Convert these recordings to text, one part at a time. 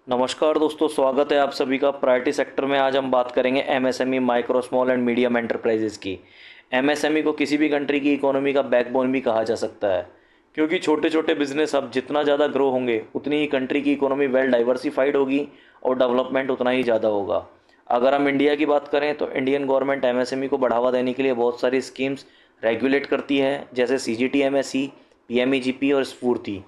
नमस्कार दोस्तों, स्वागत है आप सभी का प्रायोरिटी सेक्टर में। आज हम बात करेंगे MSME, micro small and medium enterprises की। एमएसएमई को किसी भी कंट्री की इकोनॉमी का बैकबोन भी कहा जा सकता है, क्योंकि छोटे छोटे बिजनेस अब जितना ज़्यादा ग्रो होंगे उतनी ही कंट्री की इकोनॉमी वेल डाइवर्सिफाइड होगी और डेवलपमेंट उतना ही ज़्यादा होगा। अगर हम इंडिया की बात करें तो इंडियन गवर्नमेंट एमएसएमई को बढ़ावा देने के लिए बहुत सारी स्कीम्स रेगुलेट करती है, जैसे सीजीटीएमएसई, पीएमईजीपी और स्फूर्ति।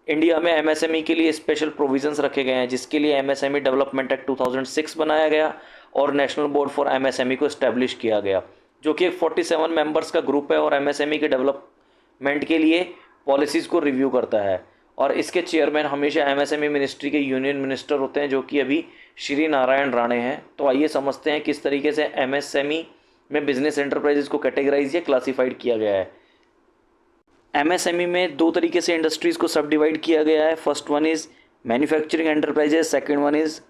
इंडिया में एमएसएमई के लिए स्पेशल प्रोविजंस रखे गए हैं, जिसके लिए एमएसएमई डेवलपमेंट एक्ट 2006 बनाया गया और नेशनल बोर्ड फॉर एमएसएमई को इस्टेब्लिश किया गया, जो कि एक 47 मेंबर्स का ग्रुप है और एमएसएमई के डेवलपमेंट के लिए पॉलिसीज़ को रिव्यू करता है। और इसके चेयरमैन हमेशा एमएसएमई मिनिस्ट्री के यूनियन मिनिस्टर होते हैं, जो कि अभी श्री नारायण राणे हैं। तो आइए समझते हैं किस तरीके से एमएसएमई में बिजनेस एंटरप्राइजेज को कैटेगराइज या क्लासीफाइड किया गया है। एमएसएमई में दो तरीके से इंडस्ट्रीज़ को सब डिवाइड किया गया है। First one is manufacturing enterprises, second one is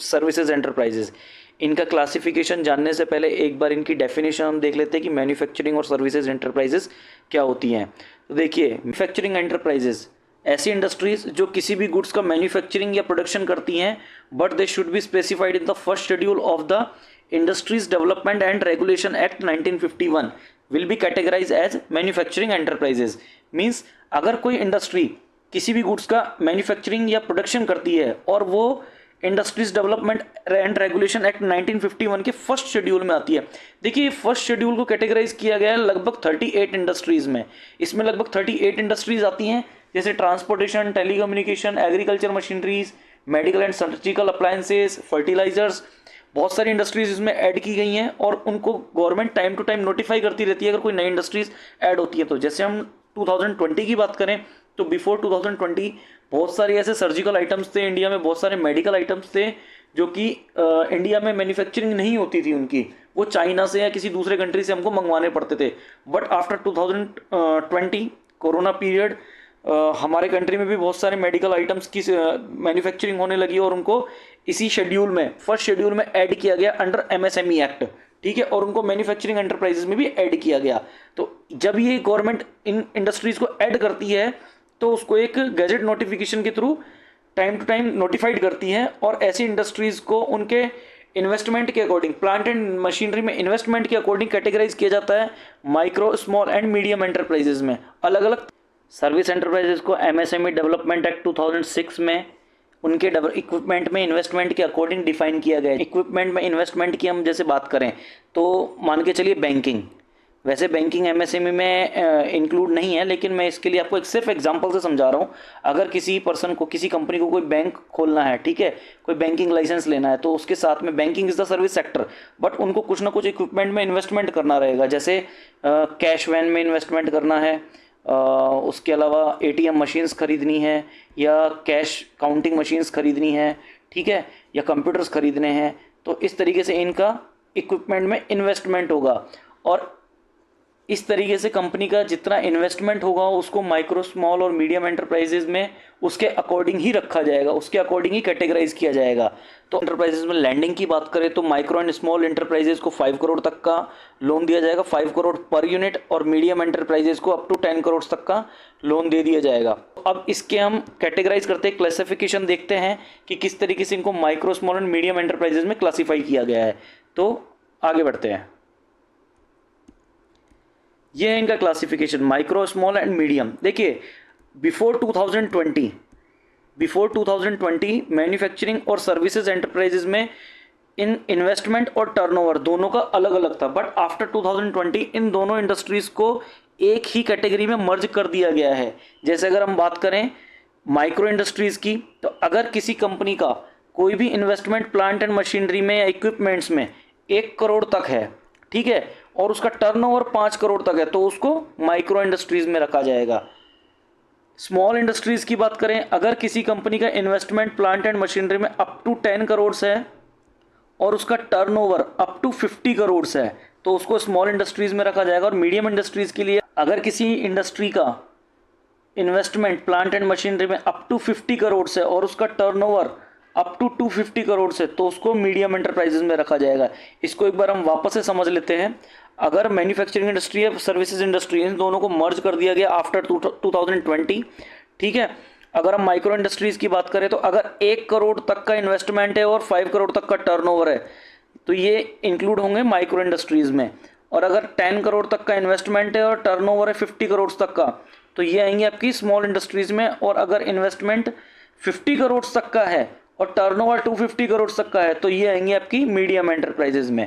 services enterprises. इनका क्लासिफिकेशन जानने से पहले एक बार इनकी डेफिनेशन हम देख लेते हैं कि मैन्युफैक्चरिंग और सर्विसेज एंटरप्राइजेज क्या होती हैं। तो देखिए, मैन्युफैक्चरिंग एंटरप्राइजेज ऐसी इंडस्ट्रीज़ जो किसी भी गुड्स का मैन्युफैक्चरिंग या प्रोडक्शन करती हैं, but they should be specified in the first schedule of the industries development and regulation act 1951 will be categorize as manufacturing enterprises. Means अगर कोई इंडस्ट्री किसी भी गुड्स का मैन्युफैक्चरिंग या प्रोडक्शन करती है और वो industries development and regulation act 1951 के फर्स्ट शेड्यूल में आती है। देखिए, फर्स्ट शेड्यूल को कैटेगराइज किया गया है लगभग 38 इंडस्ट्रीज में। इसमें लगभग 38 इंडस्ट्रीज आती हैं, जैसे transportation, telecommunication, agriculture machineries, medical and surgical appliances, fertilizers. बहुत सारी इंडस्ट्रीज इसमें ऐड की गई हैं और उनको government time to time notify करती रहती है अगर कोई नई इंडस्ट्रीज ऐड होती है। तो जैसे हम 2020 की बात करें तो बिफोर 2020 बहुत सारे ऐसे सर्जिकल आइटम्स थे इंडिया में, बहुत सारे मेडिकल आइटम्स थे जो कि इंडिया में मैन्युफैक्चरिंग नहीं होती थी उनकी, वो चाइना से या किसी दूसरे कंट्री से हमको मंगवाने पड़ते थे। बट आफ्टर 2020 कोरोना पीरियड हमारे कंट्री में भी बहुत सारे मेडिकल आइटम्स की मैन्युफैक्चरिंग होने लगी और उनको इसी शेड्यूल में, फर्स्ट शेड्यूल में ऐड किया गया अंडर एमएसएमई एक्ट। ठीक है, और उनको मैन्युफैक्चरिंग एंटरप्राइजेज में भी ऐड किया गया। तो जब ये गवर्नमेंट इन इंडस्ट्रीज को ऐड करती है तो उसको एक गैजेट नोटिफिकेशन के through time to time notified करती है और ऐसी इंडस्ट्रीज को उनके इन्वेस्टमेंट के अकॉर्डिंग, प्लांट एंड मशीनरी में इन्वेस्टमेंट के अकॉर्डिंग कैटेगराइज किया जाता है micro, small and medium enterprises में अलग अलग। सर्विस एंटरप्राइजेज को एमएसएमई डेवलपमेंट एक्ट 2006 में उनके इक्विपमेंट में इन्वेस्टमेंट के अकॉर्डिंग डिफाइन किया गया है। इक्विपमेंट में इन्वेस्टमेंट की हम जैसे बात करें तो मान के चलिए बैंकिंग, वैसे बैंकिंग एमएसएमई में इंक्लूड नहीं है, लेकिन मैं इसके लिए आपको एक सिर्फ एग्जांपल से समझा रहा हूँ। अगर किसी पर्सन को, किसी कंपनी को कोई बैंक खोलना है, ठीक है, कोई बैंकिंग लाइसेंस लेना है, तो उसके साथ में banking is the service sector, but उनको कुछ ना कुछ इक्विपमेंट में इन्वेस्टमेंट करना रहेगा। जैसे कैश वैन में इन्वेस्टमेंट करना है, उसके अलावा एटीएम मशीन्स खरीदनी है या कैश काउंटिंग मशीन्स खरीदनी है, ठीक है, या कंप्यूटर्स खरीदने हैं। तो इस तरीके से इनका इक्विपमेंट में इन्वेस्टमेंट होगा और इस तरीके से कंपनी का जितना इन्वेस्टमेंट होगा उसको माइक्रो, स्मॉल और मीडियम एंटरप्राइजेज में उसके अकॉर्डिंग ही रखा जाएगा, उसके अकॉर्डिंग ही कैटेगराइज किया जाएगा। तो एंटरप्राइजेज में लैंडिंग की बात करें तो माइक्रो एंड स्मॉल एंटरप्राइजेज को 5 करोड़ तक का लोन दिया जाएगा, 5 करोड़ पर यूनिट, और मीडियम एंटरप्राइजेज को अप टू 10 करोड़ तक का लोन दे दिया जाएगा। अब इसके हम कैटेगराइज करते हैं, क्लासिफिकेशन देखते हैं कि किस तरीके से इनको micro, small and medium enterprises में क्लासीफाई किया गया है। तो आगे बढ़ते हैं। ये है इनका classification micro, small and medium. देखिए, बिफोर 2020 मैन्युफैक्चरिंग और सर्विसेज एंटरप्राइजेज में इन इन्वेस्टमेंट और टर्नओवर दोनों का अलग अलग था, बट आफ्टर 2020 इन दोनों इंडस्ट्रीज को एक ही कैटेगरी में मर्ज कर दिया गया है। जैसे अगर हम बात करें माइक्रो इंडस्ट्रीज की, तो अगर किसी कंपनी का कोई भी इन्वेस्टमेंट प्लांट एंड मशीनरी में या इक्विपमेंट्स में 1 करोड़ तक है, ठीक है, और उसका टर्नओवर 5 करोड़ तक है, तो उसको माइक्रो इंडस्ट्रीज में रखा जाएगा। स्मॉल इंडस्ट्रीज की बात करें, अगर किसी कंपनी का इन्वेस्टमेंट प्लांट एंड मशीनरी में अप टू 10 करोड़ है और उसका टर्नओवर अप टू 50 करोड़ है, तो उसको स्मॉल इंडस्ट्रीज में रखा जाएगा। और मीडियम इंडस्ट्रीज के लिए, अगर किसी इंडस्ट्री का इन्वेस्टमेंट प्लांट एंड मशीनरी में अप टू 50 करोड़ है और उसका टर्नओवर अप टू 250 करोड़ से, तो उसको मीडियम एंटरप्राइजेज में रखा जाएगा। इसको एक बार हम वापस से समझ लेते हैं। अगर मैन्युफैक्चरिंग इंडस्ट्री या सर्विसेज इंडस्ट्री, इन दोनों को मर्ज कर दिया गया आफ्टर 2020, ठीक है। अगर हम माइक्रो इंडस्ट्रीज़ की बात करें तो अगर 1 करोड़ तक का इन्वेस्टमेंट है और 5 करोड़ तक का टर्नओवर है तो ये इंक्लूड होंगे माइक्रो इंडस्ट्रीज़ में। और अगर 10 करोड़ तक का इन्वेस्टमेंट है और टर्नओवर है 50 करोड़ तक का तो ये आएंगे आपकी स्मॉल इंडस्ट्रीज़ में। और अगर इन्वेस्टमेंट 50 करोड़ तक का है और टर्नओवर 250 करोड़ तक का है तो ये आएंगे आपकी मीडियम एंटरप्राइजेज में।